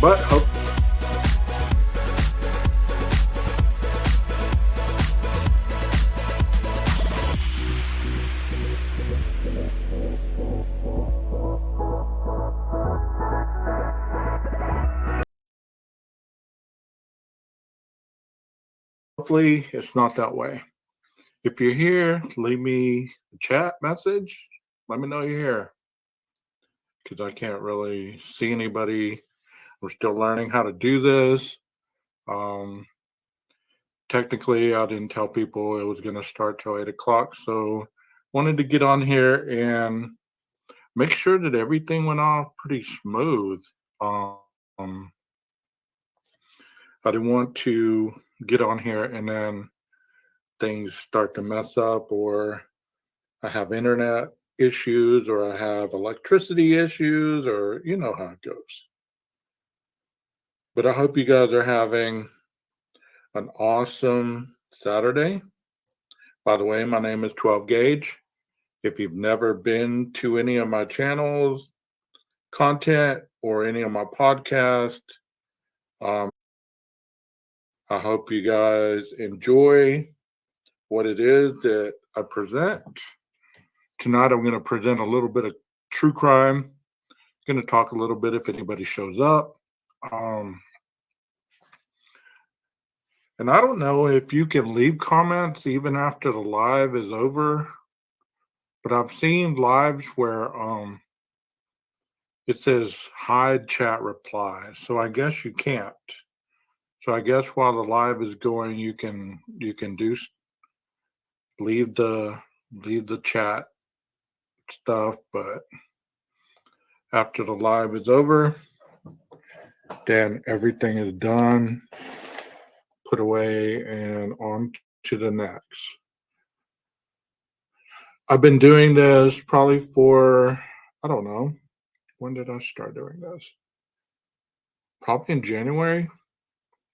But hopefully it's not that way. If you're here, leave me a chat message. Let me know you're here because I can't really see anybody. We're still learning how to do this. Um, Technically, I didn't tell people it was going to start till 8 o'clock, so wanted to get on here and make sure that everything went off pretty smooth. Um, I didn't want to get on here and then things start to mess up, or I have internet issues, or I have electricity issues, or you know how it goes. But I hope you guys are having an awesome Saturday. By the way, my name is 12 Gage. If you've never been to any of my channels, content, or any of my podcasts, um, I hope you guys enjoy what it is that I present. Tonight, I'm going to present a little bit of true crime. Going to talk a little bit if anybody shows up. Um, and I don't know if you can leave comments even after the live is over, but I've seen lives where it says hide chat reply. So I guess you can't. So I guess while the live is going, you can do leave the chat stuff, but after the live is over, then everything is done, put away, and on to the next. I've been doing this probably for, I don't know, when did I start doing this? Probably in January,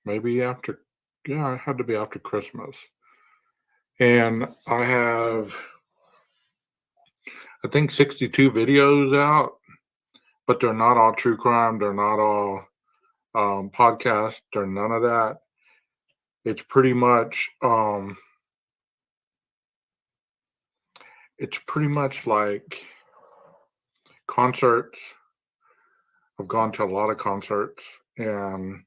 maybe after, yeah, it had to be after Christmas. And I have, I think, 62 videos out, but they're not all true crime. They're not all podcasts. They're none of that. It's pretty much, it's pretty much like concerts. I've gone to a lot of concerts, and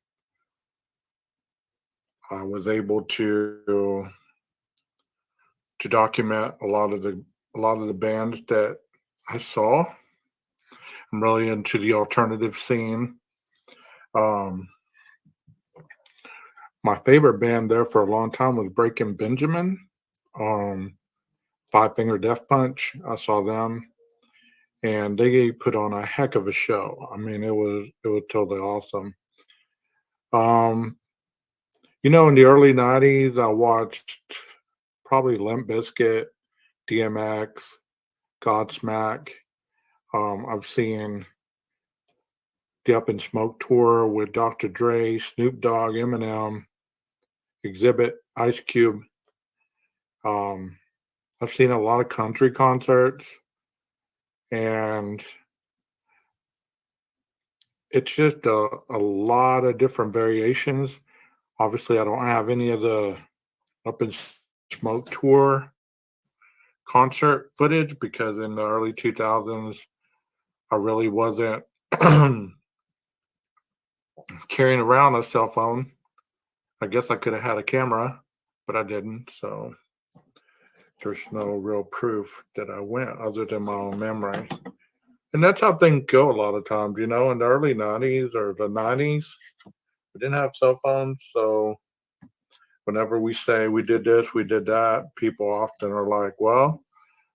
I was able to document a lot of the bands that I saw. I'm really into the alternative scene. Um, my favorite band there for a long time was Breaking Benjamin. Um, Five Finger Death Punch. I saw them, and they put on a heck of a show. I mean, it was totally awesome. Um, in the early '90s, I watched probably Limp Bizkit, DMX, Godsmack. I've seen the Up in Smoke tour with Dr. Dre, Snoop Dogg, Eminem, Exhibit, Ice Cube. Um, I've seen a lot of country concerts, and it's just a lot of different variations. Obviously, I don't have any of the Up in Smoke tour concert footage because in the early 2000s, I really wasn't carrying around a cell phone. I guess I could have had a camera, but I didn't. So there's no real proof that I went other than my own memory. And that's how things go a lot of times, in the early 90s or the 90s, we didn't have cell phones. So whenever we say we did this, we did that, people often are like, well,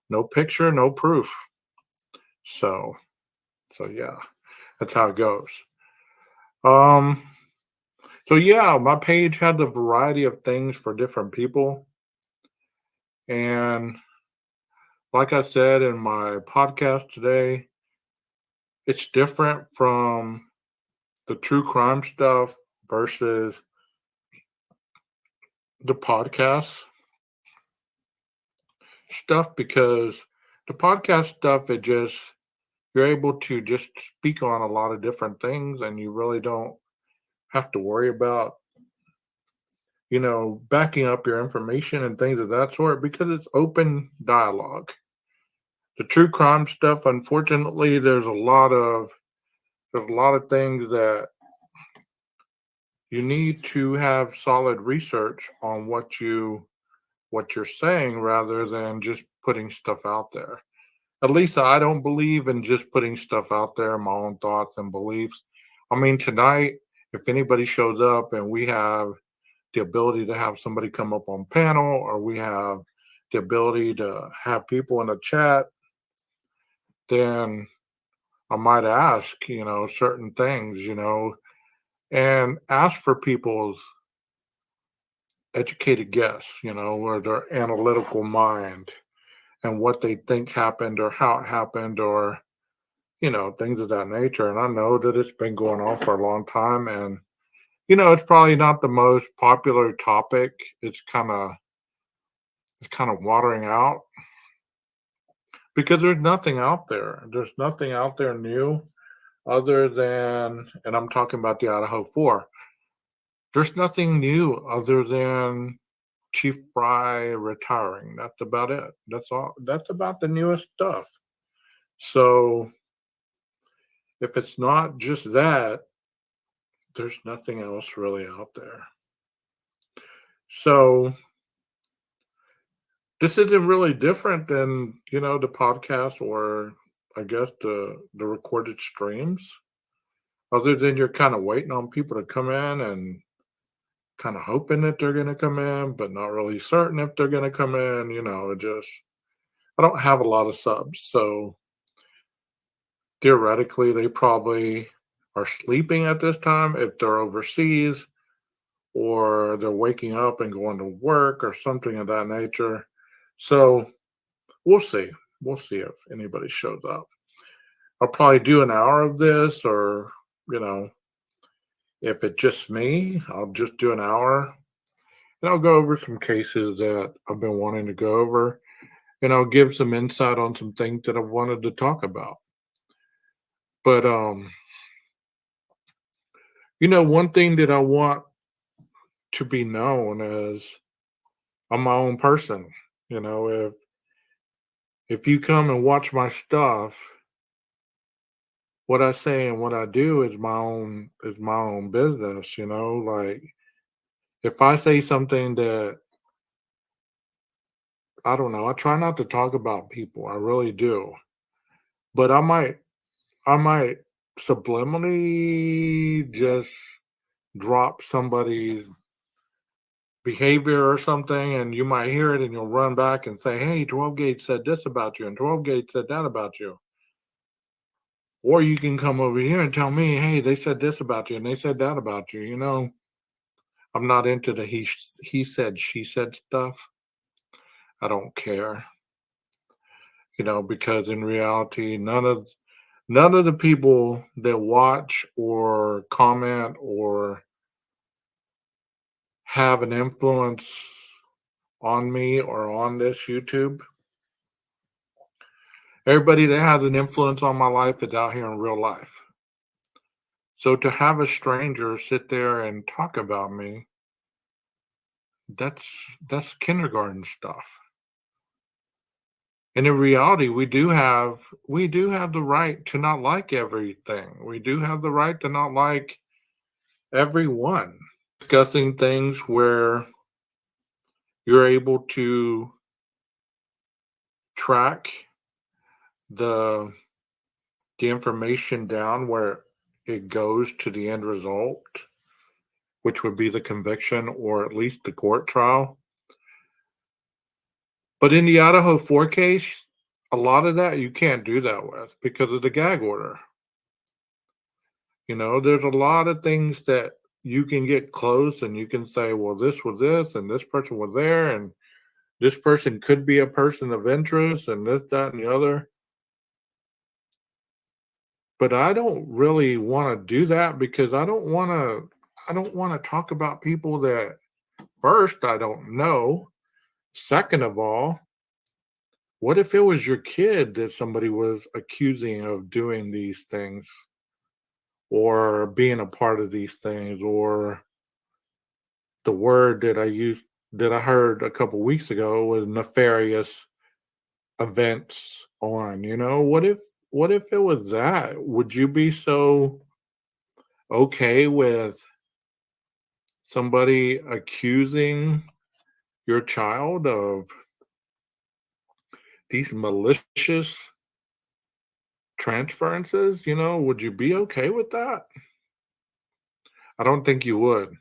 no picture, no proof. So, so yeah, that's how it goes. Um, so yeah, my page had a variety of things for different people. And like I said in my podcast today, it's different from the true crime stuff versus the podcast stuff because the podcast stuff, it just you're able to just speak on a lot of different things, and you really don't have to worry about, backing up your information and things of that sort because it's open dialogue. The true crime stuff, unfortunately, there's a lot of things that you need to have solid research on what you're saying rather than just putting stuff out there. At least I don't believe in just putting stuff out there, my own thoughts and beliefs. I mean, tonight, if anybody shows up and we have the ability to have somebody come up on panel, or we have the ability to have people in a chat, then I might ask, certain things, and ask for people's educated guess, or their analytical mind and what they think happened or how it happened or, things of that nature. And I know that it's been going on for a long time. And, it's probably not the most popular topic. It's kind of watering out because there's nothing out there. There's nothing out there new other than, and I'm talking about the IDAHO4. There's nothing new other than Chief Fry retiring. That's about it. That's all. That's about the newest stuff. So if it's not just that, there's nothing else really out there. So this isn't really different than, the podcast or I guess the recorded streams, other than you're kind of waiting on people to come in and kind of hoping that they're going to come in, but not really certain if they're going to come in. Just I don't have a lot of subs, so theoretically they probably are sleeping at this time if they're overseas, or they're waking up and going to work or something of that nature. So we'll see. We'll see if anybody shows up. I'll probably do an hour of this, or, you know, if it's just me, I'll just do an hour and I'll go over some cases that I've been wanting to go over, and I'll give some insight on some things that I've wanted to talk about. But, one thing that I want to be known as, I'm my own person. If you come and watch my stuff, what I say and what I do is my own business. Like, if I say something that, I don't know, I try not to talk about people. I really do. But I might subliminally just drop somebody's behavior or something, and you might hear it and you'll run back and say, hey, 12 Gage said this about you and 12 Gage said that about you. Or you can come over here and tell me, hey, they said this about you and they said that about you. I'm not into the he said, she said stuff. I don't care, because in reality, none of the people that watch or comment or have an influence on me or on this YouTube, everybody that has an influence on my life is out here in real life. So to have a stranger sit there and talk about me, that's kindergarten stuff. And in reality, we do have the right to not like everything. We do have the right to not like everyone. Discussing things where you're able to track the the information down where it goes to the end result, which would be the conviction or at least the court trial. But in the Idaho 4 case, a lot of that you can't do that with because of the gag order. There's a lot of things that you can get close and you can say, well, this was this and this person was there and this person could be a person of interest and this, that, and the other. But I don't really want to do that because I don't want to talk about people that, first, I don't know. Second of all, What if it was your kid that somebody was accusing of doing these things or being a part of these things, or the word that I heard a couple weeks ago was nefarious events on, what if it was that? Would you be so okay with somebody accusing your child of these malicious transferences? Would you be okay with that? I don't think you would.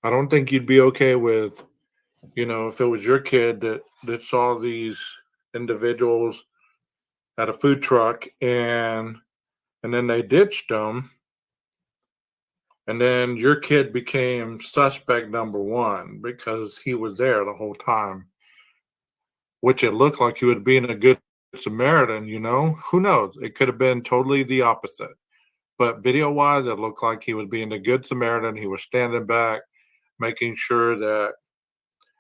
I don't think you'd be okay with, if it was your kid that saw these individuals at a food truck, and then they ditched them, and then your kid became suspect number one because he was there the whole time, which it looked like he was being a good Samaritan. Who knows? It could have been totally the opposite. But video wise, it looked like he was being a good Samaritan. He was standing back, making sure that,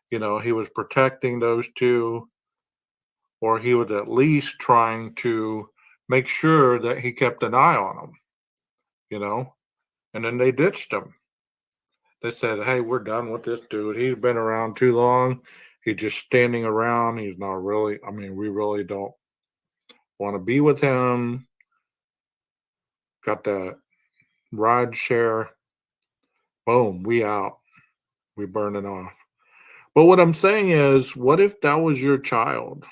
he was protecting those two, or he was at least trying to make sure that he kept an eye on them, you know? And then they ditched him. They said, hey, we're done with this dude. He's been around too long. He's just standing around. He's not really, we really don't want to be with him. Got that ride share. Boom, we out. We burning off. But what I'm saying is, what if that was your child?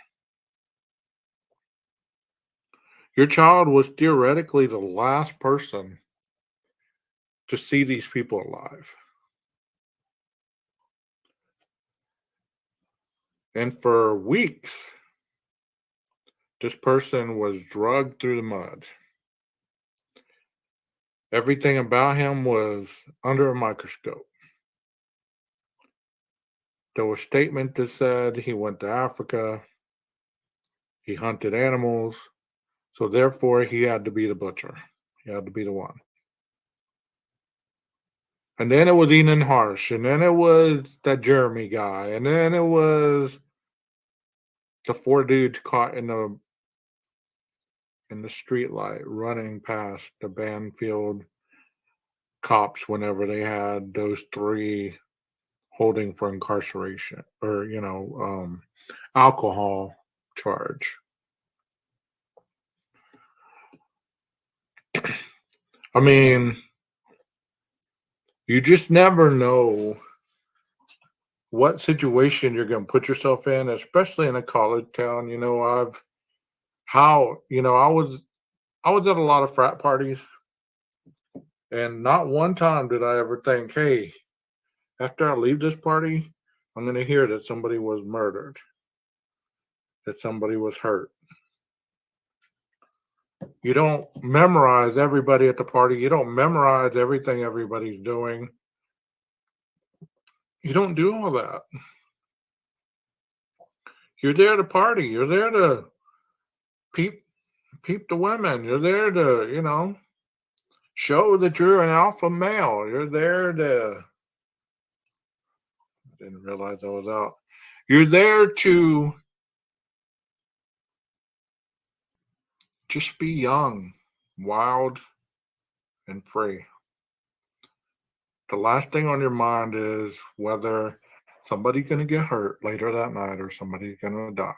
Your child was theoretically the last person to see these people alive. And for weeks, this person was dragged through the mud. Everything about him was under a microscope. There was a statement that said he went to Africa, he hunted animals, so therefore he had to be the butcher. He had to be the one. And then it was Enan Harsh, and then it was that Jeremy guy, and then it was the four dudes caught in the street light running past the Banfield cops whenever they had those three holding for incarceration, or alcohol charge. I mean, you just never know what situation you're going to put yourself in, especially in a college town. I was at a lot of frat parties, and not one time did I ever think, hey, after I leave this party, I'm going to hear that somebody was murdered, that somebody was hurt. You don't memorize everybody at the party. You don't memorize everything everybody's doing. You don't do all that. You're there to party. You're there to peep the women. You're there to, show that you're an alpha male. You're there to, didn't realize I was out. You're there to just be young, wild, and free. The last thing on your mind is whether somebody's going to get hurt later that night or somebody's going to die.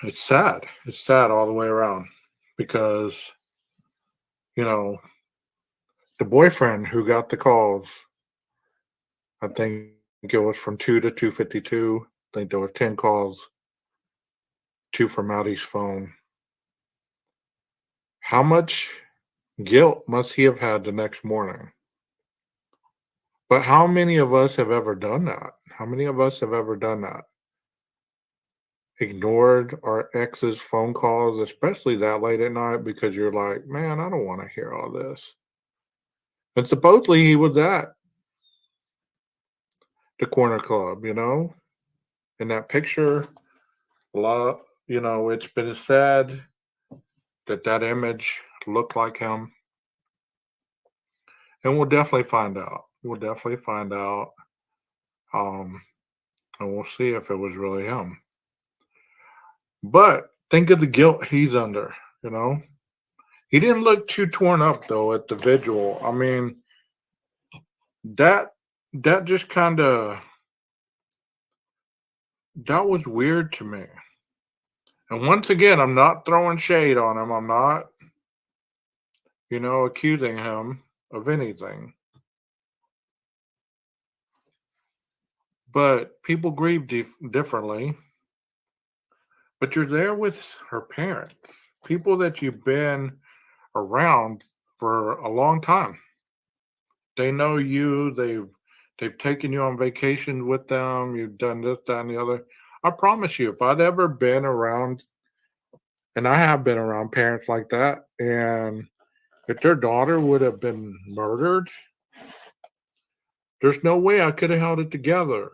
It's sad. It's sad all the way around because, the boyfriend who got the calls, I think it was from 2 to 252. I think there were 10 calls, 2 from Audie's phone. How much guilt must he have had the next morning? But how many of us have ever done that? How many of us have ever done that? Ignored our ex's phone calls, especially that late at night, because you're like, man, I don't want to hear all this. And supposedly he was at the corner club, in that picture. A lot, it's been said that image looked like him. And we'll definitely find out. We'll definitely find out. and we'll see if it was really him. But think of the guilt he's under, you know? He didn't look too torn up though at the vigil. I mean, that that just kind of that was weird to me. And once again, I'm not throwing shade on him. I'm not, accusing him of anything. But people grieve differently. But you're there with her parents, people that you've been around for a long time. They know you. They've taken you on vacation with them. You've done this, that, and the other. I promise you, if I'd ever been around, and I have been around parents like that, and if their daughter would have been murdered, there's no way I could have held it together,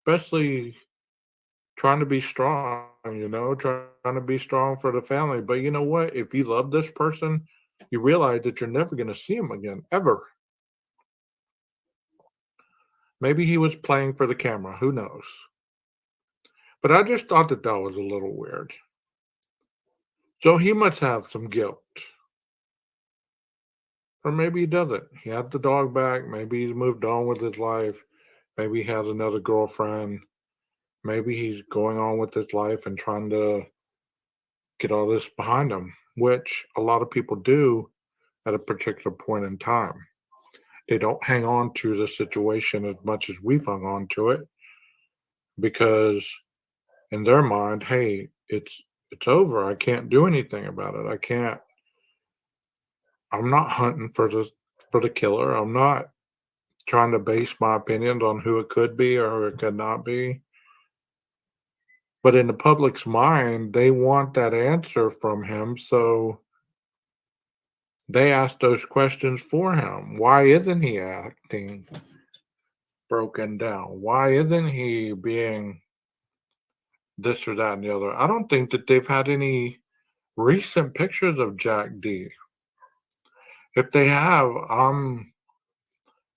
especially trying to be strong, trying to be strong for the family. But you know what? If you love this person, you realize that you're never going to see him again, ever. Maybe he was playing for the camera. Who knows? But I just thought that that was a little weird. So he must have some guilt. Or maybe he doesn't. He had the dog back. Maybe he's moved on with his life. Maybe he has another girlfriend. Maybe he's going on with his life and trying to get all this behind him, which a lot of people do at a particular point in time. They don't hang on to the situation as much as we've hung on to it because in their mind, hey, it's over. I can't do anything about it. I'm not hunting for the killer. I'm not trying to base my opinions on who it could be or who it could not be. But in the public's mind, they want that answer from him. So they ask those questions for him. Why isn't he acting broken down? Why isn't he being this or that and the other? I don't think that they've had any recent pictures of Jack D. If they have, I'm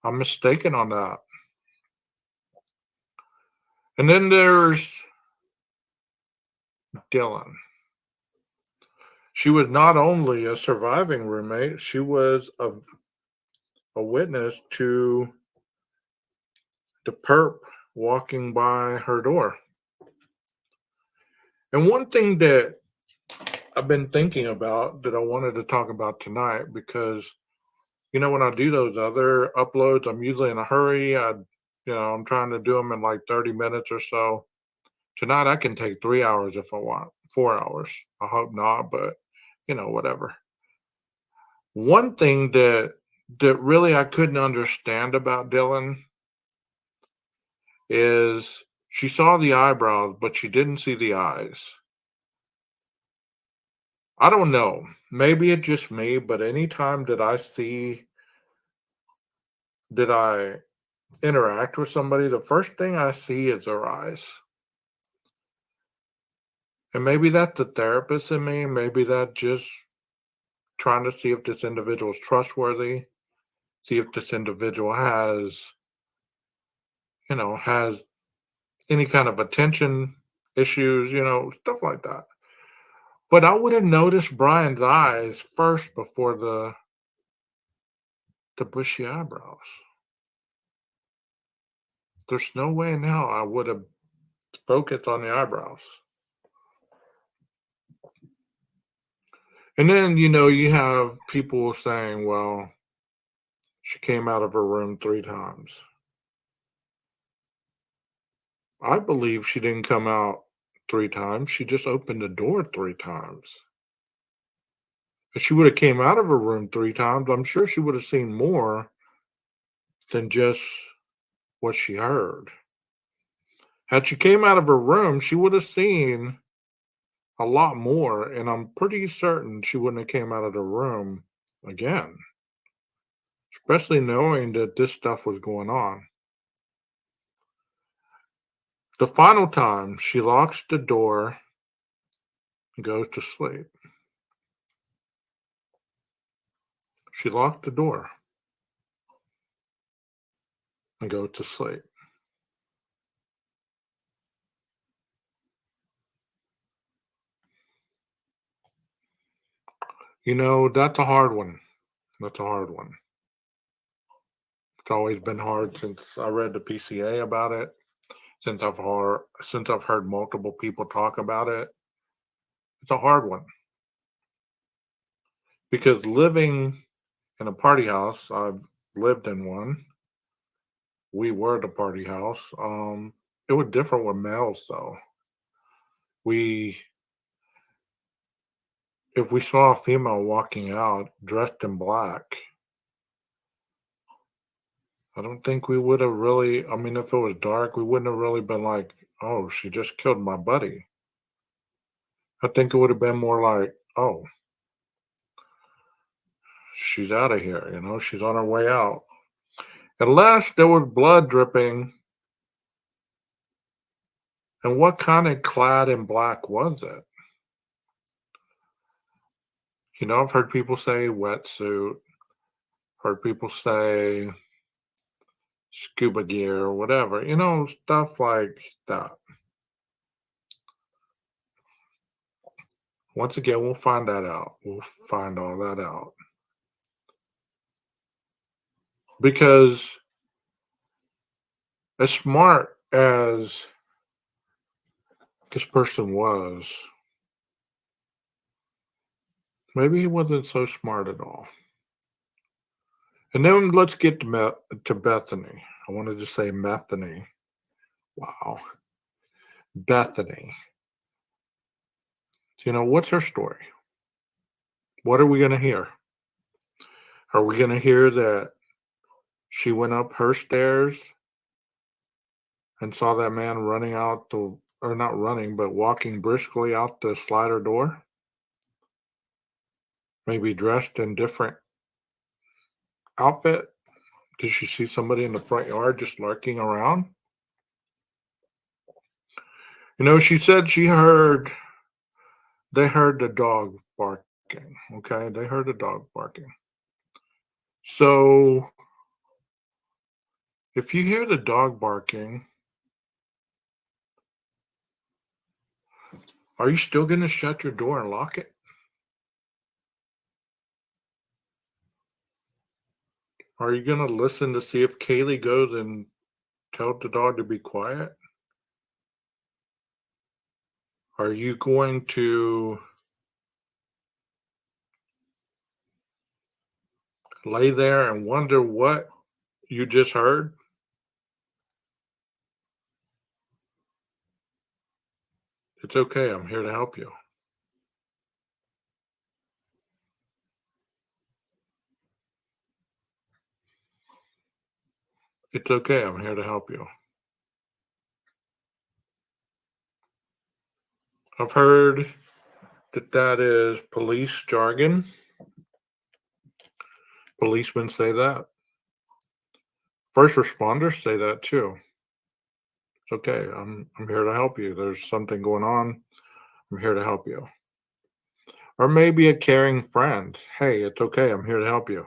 mistaken on that. And then there's Dylan. She was not only a surviving roommate, she was a witness to the perp walking by her door. And one thing that I've been thinking about that I wanted to talk about tonight because when I do those other uploads, I'm usually in a hurry. I'm trying to do them in like 30 minutes or so. Tonight I can take 3 hours if I want, 4 hours. I hope not, but whatever. One thing that really I couldn't understand about Dylan is she saw the eyebrows, but she didn't see the eyes. I don't know. Maybe it's just me, but anytime that I interact with somebody, the first thing I see is their eyes. And maybe that's the therapist in me. Maybe that's just trying to see if this individual is trustworthy, see if this individual has any kind of attention issues, stuff like that. But I would have noticed Brian's eyes first before the bushy eyebrows. There's no way in hell I would have focused on the eyebrows. And then, you have people saying, well, she came out of her room 3 times. I believe she didn't come out 3 times. She just opened the door 3 times. If she would have came out of her room 3 times, I'm sure she would have seen more than just what she heard. Had she came out of her room, she would have seen a lot more, and I'm pretty certain she wouldn't have came out of the room again, especially knowing that this stuff was going on. The final time, she locks the door and goes to sleep. She locked the door and goes to sleep. That's a hard one. That's a hard one. It's always been hard since I read the PCA about it. Since I've heard multiple people talk about it. It's a hard one because living in a party house, I've lived in one. We were the party house. It was different with males though. We If we saw a female walking out dressed in black, I don't think we would have really. I mean, if it was dark, we wouldn't have really been like, "Oh, she just killed my buddy." I think it would have been more like, "Oh, she's out of here. She's on her way out." Unless there was blood dripping, and what kind of clad in black was it? I've heard people say wetsuit, heard people say scuba gear or whatever, stuff like that. Once again, we'll find that out. We'll find all that out. Because as smart as this person was, maybe he wasn't so smart at all. And then let's get to Bethany. I wanted to say Methany. Wow. Bethany. What's her story? What are we going to hear? Are we going to hear that she went up her stairs and saw that man running out or not running, but walking briskly out the slider door? Maybe dressed in different outfit? Did she see somebody in the front yard just lurking around? She said they heard the dog barking. Okay, they heard the dog barking. So if you hear the dog barking, are you still going to shut your door and lock it? Are you going to listen to see if Kaylee goes and tells the dog to be quiet? Are you going to lay there and wonder what you just heard? It's okay. I'm here to help you. It's okay. I'm here to help you. I've heard that is police jargon. Policemen say that. First responders say that too. It's okay. I'm here to help you. There's something going on. I'm here to help you. Or maybe a caring friend. Hey, it's okay. I'm here to help you.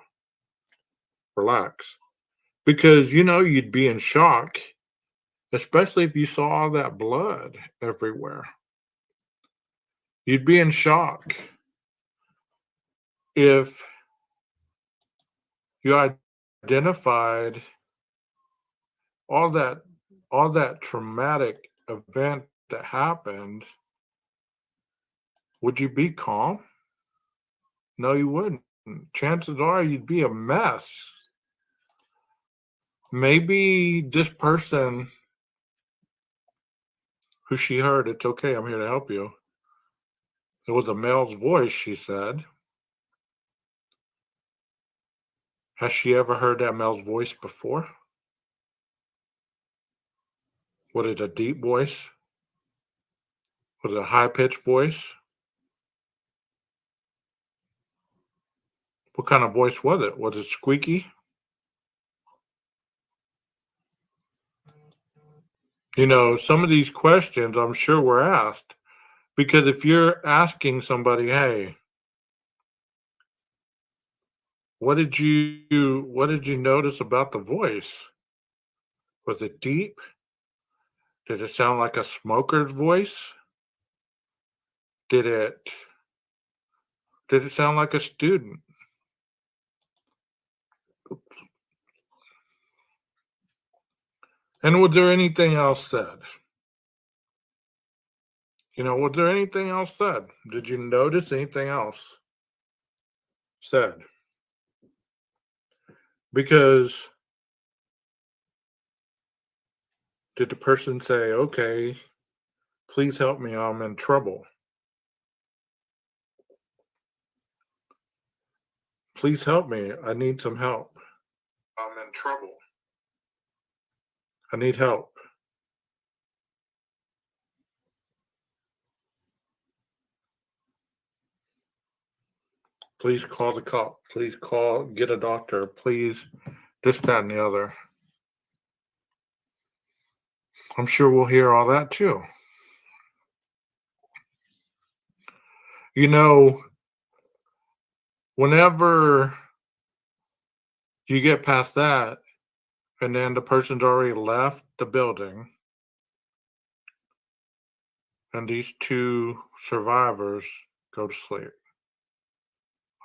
Relax. Because you'd be in shock, especially if you saw all that blood everywhere. You'd be in shock if you identified all that all that traumatic event that happened. Would you be calm? No, you wouldn't. Chances are you'd be a mess. Maybe this person who she heard, it's okay, I'm here to help you. It was a male's voice, she said. Has she ever heard that male's voice before? Was it a deep voice? Was it a high pitched voice? What kind of voice was it? Was it squeaky? Some of these questions I'm sure were asked because if you're asking somebody, hey, what did you notice about the voice? Was it deep? Did it sound like a smoker's voice? Did it Did it sound like a student? And was there anything else said? Was there anything else said? Did you notice anything else said? Because did the person say, okay, please help me, I'm in trouble. Please help me, I need some help. I'm in trouble. I need help. Please call the cop. Please get a doctor. Please, this, that, and the other. I'm sure we'll hear all that too. You know, whenever you get past that, and then the person's already left the building, and these two survivors go to sleep.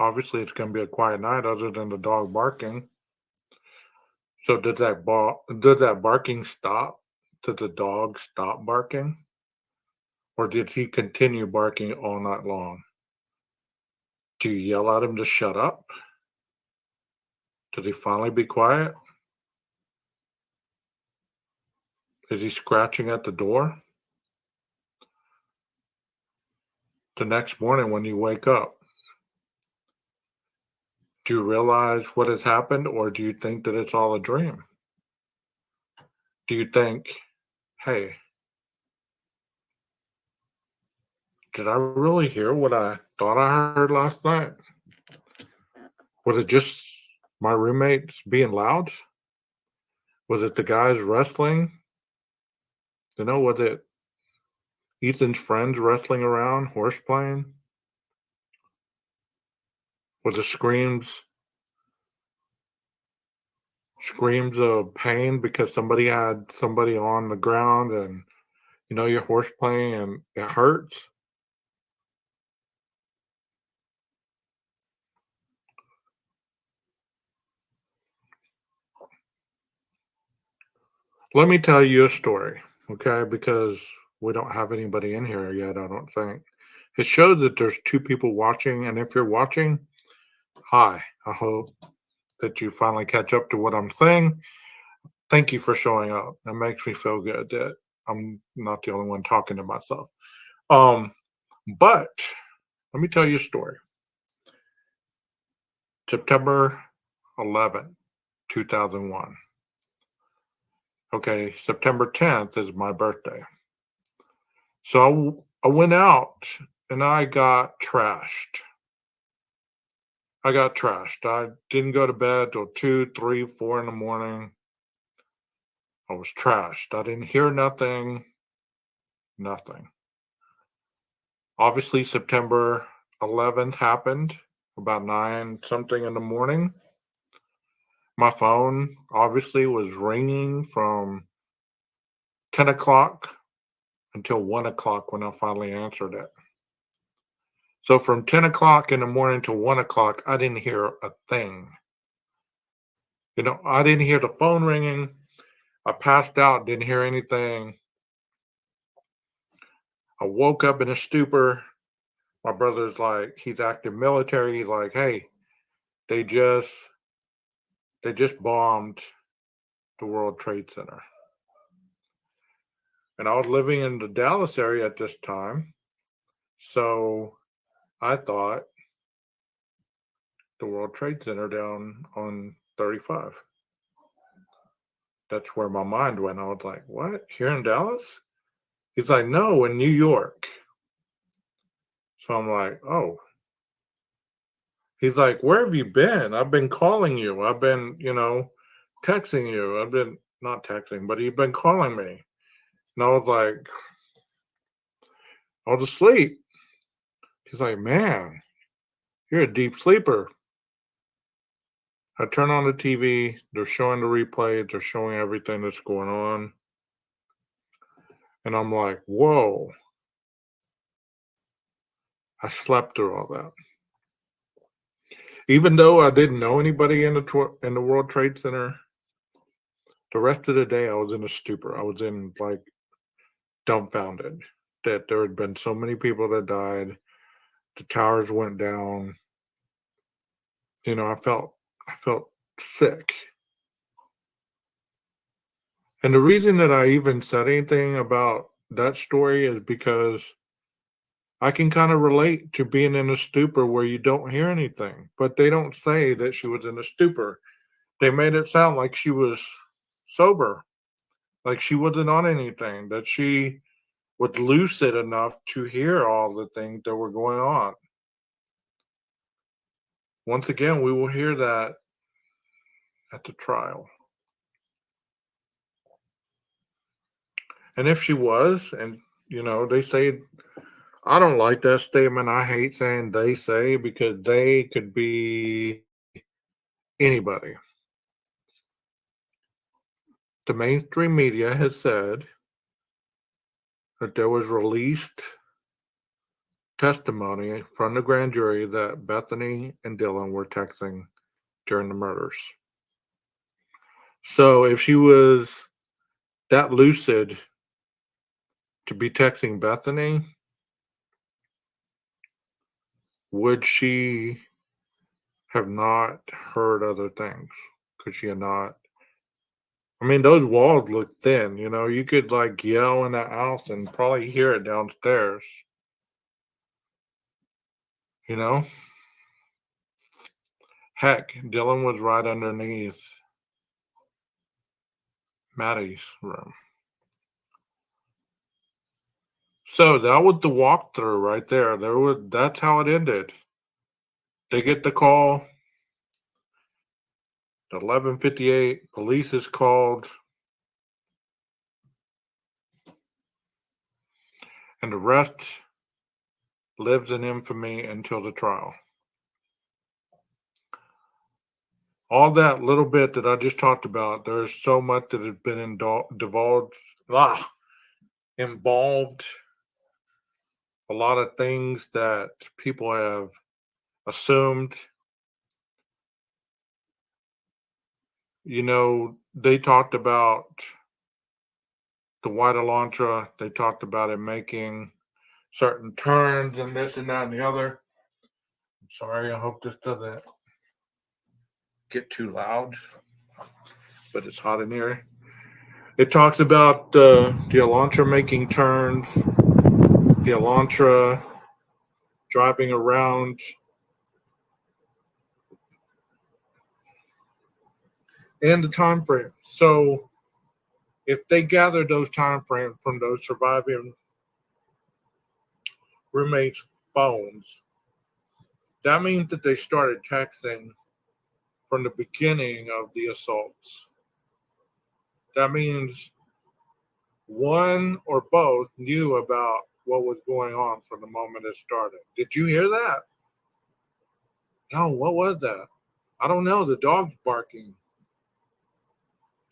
Obviously, it's going to be a quiet night other than the dog barking. So did that barking stop? Did the dog stop barking? Or did he continue barking all night long? Do you yell at him to shut up? Did he finally be quiet? Is he scratching at the door? The next morning when you wake up, do you realize what has happened, or do you think that it's all a dream? Do you think, hey, did I really hear what I thought I heard last night? Was it just my roommates being loud? Was it the guys wrestling? Was it Ethan's friends wrestling around, horse playing? Was it screams of pain because somebody had somebody on the ground and you're horse playing and it hurts? Let me tell you a story, okay? Because we don't have anybody in here yet, I don't think. It shows that there's two people watching, and if you're watching, hi. I hope that you finally catch up to what I'm saying. Thank you for showing up. That makes me feel good that I'm not the only one talking to myself. But let me tell you a story. September 11th, 2001. Okay, September 10th is my birthday. So I went out and I got trashed. I didn't go to bed till 2, 3, 4 in the morning. I was trashed. I didn't hear nothing. Nothing. Obviously, September 11th happened about 9 something in the morning. My phone obviously was ringing from 10 o'clock until 1 o'clock when I finally answered it. So from 10 o'clock in the morning to 1 o'clock, I didn't hear a thing. I didn't hear the phone ringing. I passed out, didn't hear anything. I woke up in a stupor. My brother's like, he's active military. He's like, hey, they just bombed the World Trade Center. And I was living in the Dallas area at this time. So I thought the World Trade Center down on 35. That's where my mind went. I was like, what? Here in Dallas? He's like, no, in New York. So I'm like, oh. He's like, where have you been? I've been calling you. I've been, texting you. I've been not texting, but he's been calling me. And I was like, I was asleep. He's like, man, you're a deep sleeper. I turn on the TV. They're showing the replay. They're showing everything that's going on. And I'm like, whoa. I slept through all that. Even though I didn't know anybody in the World Trade Center, the rest of the day I was in a stupor. I was in like dumbfounded that there had been so many people that died. The towers went down. I felt sick. And the reason that I even said anything about that story is because I can kind of relate to being in a stupor where you don't hear anything. But they don't say that she was in a stupor. They made it sound like she was sober, like she wasn't on anything, that she was lucid enough to hear all the things that were going on. Once again, we will hear that at the trial. And if she was, and they say, I don't like that statement. I hate saying they say because they could be anybody. The mainstream media has said that there was released testimony from the grand jury that Bethany and Dylan were texting during the murders. So if she was that lucid to be texting Bethany, would she have not heard other things? Could she have not? I mean, those walls look thin. You could like yell in the house and probably hear it downstairs. You know, heck, Dylan was right underneath Maddie's room. So that was the walkthrough right there. That's how it ended. They get the call. At 11:58, police is called, and the rest lives in infamy until the trial. All that little bit that I just talked about, there's so much that has been involved, a lot of things that people have assumed. They talked about the white Elantra. They talked about it making certain turns and this and that and the other. I'm sorry, I hope this doesn't get too loud, but it's hot in here. It talks about the Elantra making turns, the Elantra driving around, and the time frame. So if they gather those time frames from those surviving roommates' phones, that means that they started texting from the beginning of the assaults. That means one or both knew about what was going on from the moment it started. Did you hear that? No, what was that? I don't know. The dog's barking.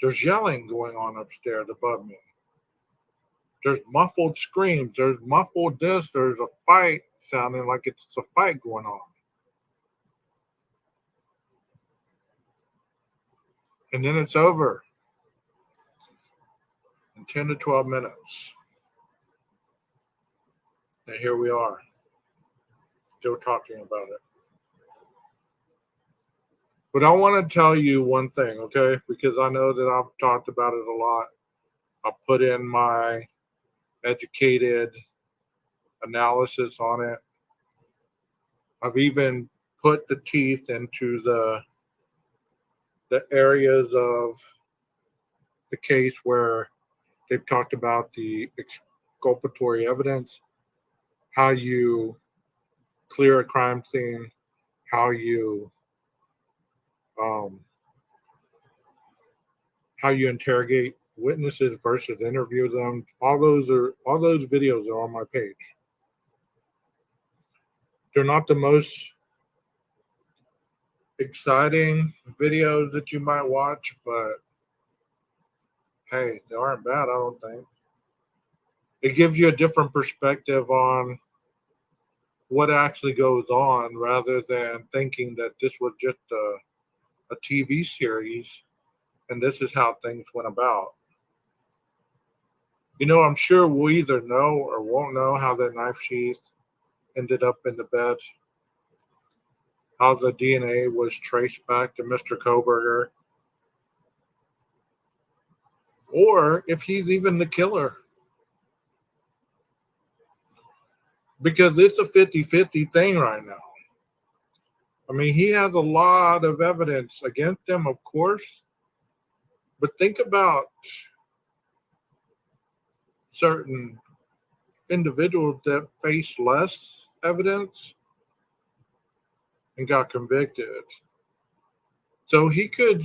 There's yelling going on upstairs above me. There's muffled screams. There's muffled this. There's a fight sounding like it's a fight going on. And then it's over in 10 to 12 minutes. And here we are, still talking about it. But I want to tell you one thing, okay? Because I know that I've talked about it a lot. I put in my educated analysis on it. I've even put the teeth into the areas of the case where they've talked about the exculpatory evidence, how you clear a crime scene, how you um, interrogate witnesses versus interview them. All those videos are on my page. They're not the most exciting videos that you might watch, but hey, they aren't bad, I don't think. It gives you a different perspective on what actually goes on rather than thinking that this was just a TV series and this is how things went about. I'm sure we'll either know or won't know how that knife sheath ended up in the bed, how the DNA was traced back to Mr. Koberger, or if he's even the killer. Because it's a 50-50 thing right now. I mean, he has a lot of evidence against him, of course, but think about certain individuals that faced less evidence and got convicted. So he could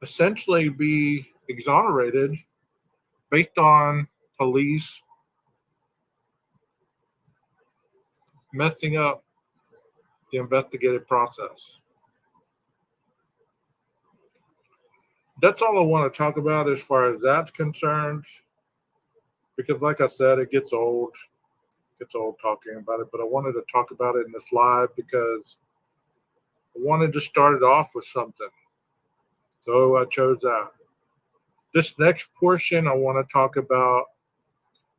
essentially be exonerated based on police messing up the investigative process. That's all I want to talk about as far as that's concerned, because like I said, it gets old. It gets old talking about it, but I wanted to talk about it in this live because I wanted to start it off with something. So I chose that. This next portion, I want to talk about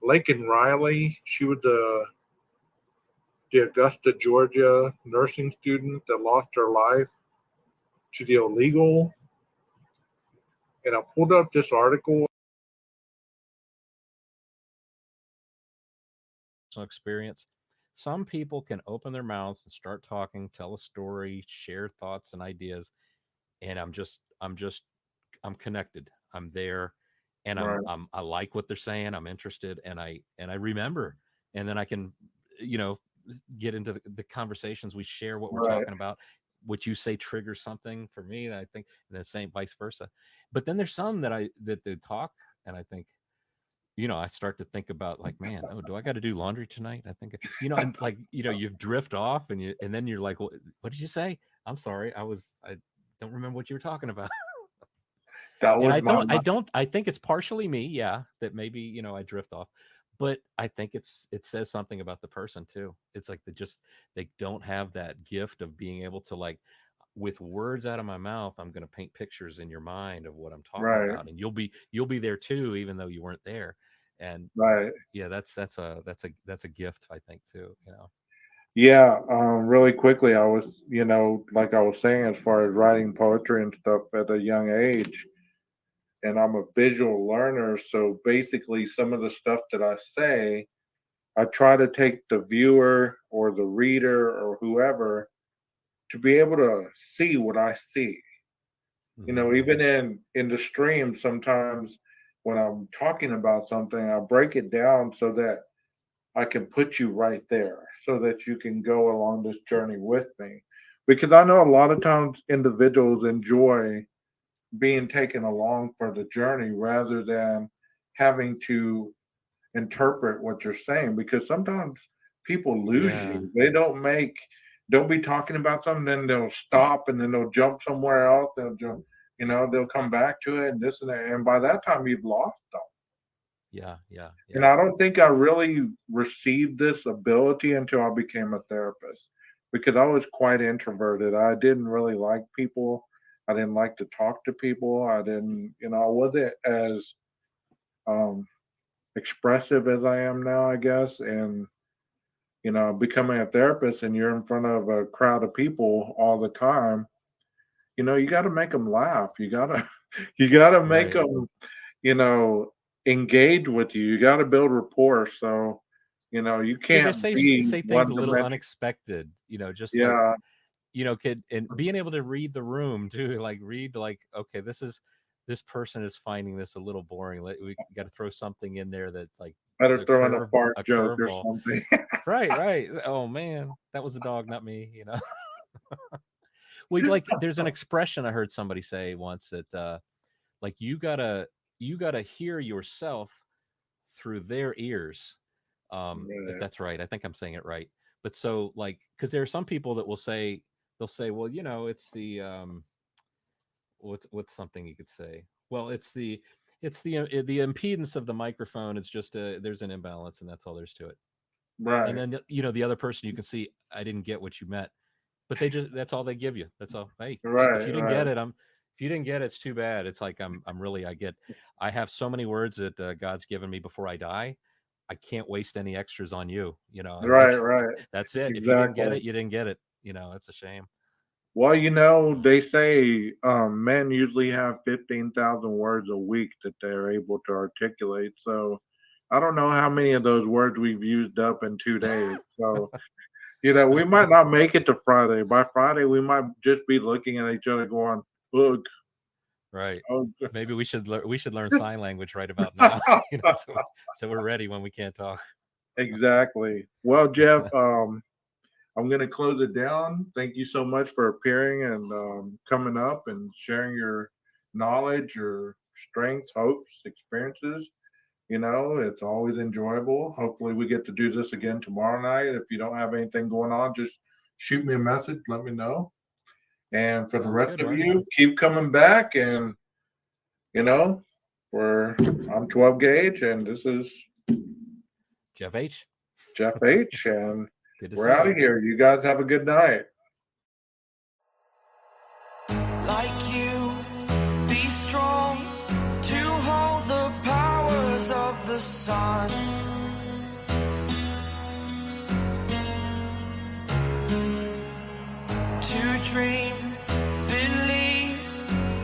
Laken Riley. She was the Augusta, Georgia nursing student that lost her life to the illegal. And I pulled up this article. Experience. Some people can open their mouths and start talking, tell a story, share thoughts and ideas, and I'm connected. I'm there, and Right, I like what they're saying. I'm interested, and I remember, and then I can, you know, get into the conversations. We share what we're right, talking about. What you say triggers something for me that I think, and the same vice versa. But then there's some that they talk, and I think, I start to think about like, man, oh, do I got to do laundry tonight? I think, and like, you drift off and then you're like, what did you say? I'm sorry. I don't remember what you were talking about. that And was my I think it's partially me. Yeah. That maybe, I drift off, but I think it says something about the person too. It's like they don't have that gift of being able to like, with words out of my mouth, I'm going to paint pictures in your mind of what I'm talking right, about. And you'll be there too, even though you weren't there. And right. yeah, that's a gift, I think, too. Yeah, really quickly, I was, like I was saying, as far as writing poetry and stuff at a young age, and I'm a visual learner. So basically, some of the stuff that I say, I try to take the viewer or the reader or whoever to be able to see what I see. Hmm. Even in the stream, sometimes when I'm talking about something, I break it down so that I can put you right there so that you can go along this journey with me. Because I know a lot of times individuals enjoy being taken along for the journey rather than having to interpret what you're saying. Because sometimes people lose Yeah, you. They'll be talking about something, then they'll stop and then they'll jump somewhere else. They'll come back to it and this and that. And by that time, you've lost them. yeah, yeah, And yeah, I don't think I really received this ability until I became a therapist because I was quite introverted. I didn't really like people. I didn't like to talk to people. I wasn't as um, expressive as I am now, I guess. And, becoming a therapist and you're in front of a crowd of people all the time, you got to make them laugh. You got to make right. them you know, engage with you. You got to build rapport. So, you Yeah, they can't be say things one a little dimensional. unexpected, just like, Yeah, kid, and being able to read the room too, like read like, okay, this person is finding this a little boring. We got to throw something in there that's like better throw in a fart a joke or curveball. something. Right, right. Oh man, that was the dog, not me. We'd like there's an expression I heard somebody say once that like you gotta hear yourself through their ears. If Right. that's right. I think I'm saying it right. But so like because there are some people that they'll say, well, it's the what's something you could say? Well, it's the impedance of the microphone. It's just there's an imbalance and that's all there's to it. Right. And then the other person, you can see, I didn't get what you meant, but that's all they give you. That's all. Hey, if Right. you didn't Right. get it, if you didn't get it, it's too bad. It's like I have so many words that God's given me before I die. I can't waste any extras on you. Right. Right. That's it. If you didn't get Exactly. it, you didn't get it. It's a shame. Well, they say men usually have 15,000 words a week that they're able to articulate. So I don't know how many of those words we've used up in 2 days. So, we might not make it to Friday. By Friday, we might just be looking at each other going, look. Right. Oh, Maybe we should learn sign language right about now. So we're ready when we can't talk. exactly. Well, Jeff, I'm going to close it down. Thank you so much for appearing and coming up and sharing your knowledge, your strengths, hopes, experiences. It's always enjoyable. Hopefully, we get to do this again tomorrow night. If you don't have anything going on, just shoot me a message. Let me know. And for the Sounds rest good, of Mark. you, keep coming back. And, I'm 12 Gage, and this is Jeff H. Jeff H. And Good to we're see out you. of here. You guys have a good night. Like you, be strong to hold the powers of the sun. To dream, believe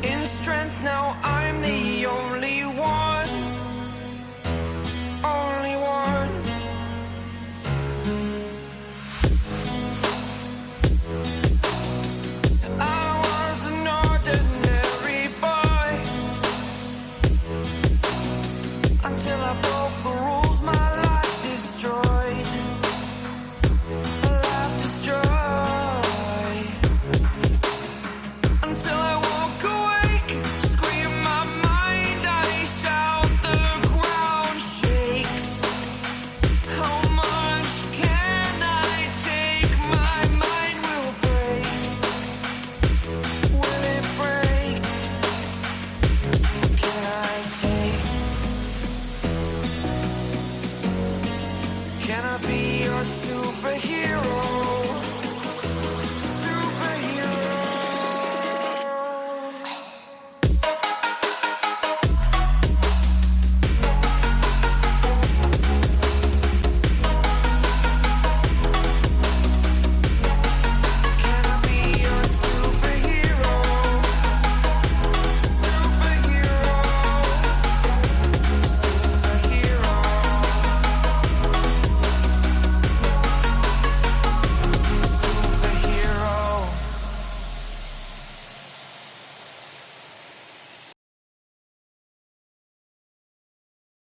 in strength. Now I'm the only one. Only one. I was an ordinary boy until I broke the rules. My life destroyed. Life destroyed. Until I walk awake, scream my mind, I shout, the ground shakes. How much can I take? My mind will break. Will it break? Can I take? Can I be your superhero?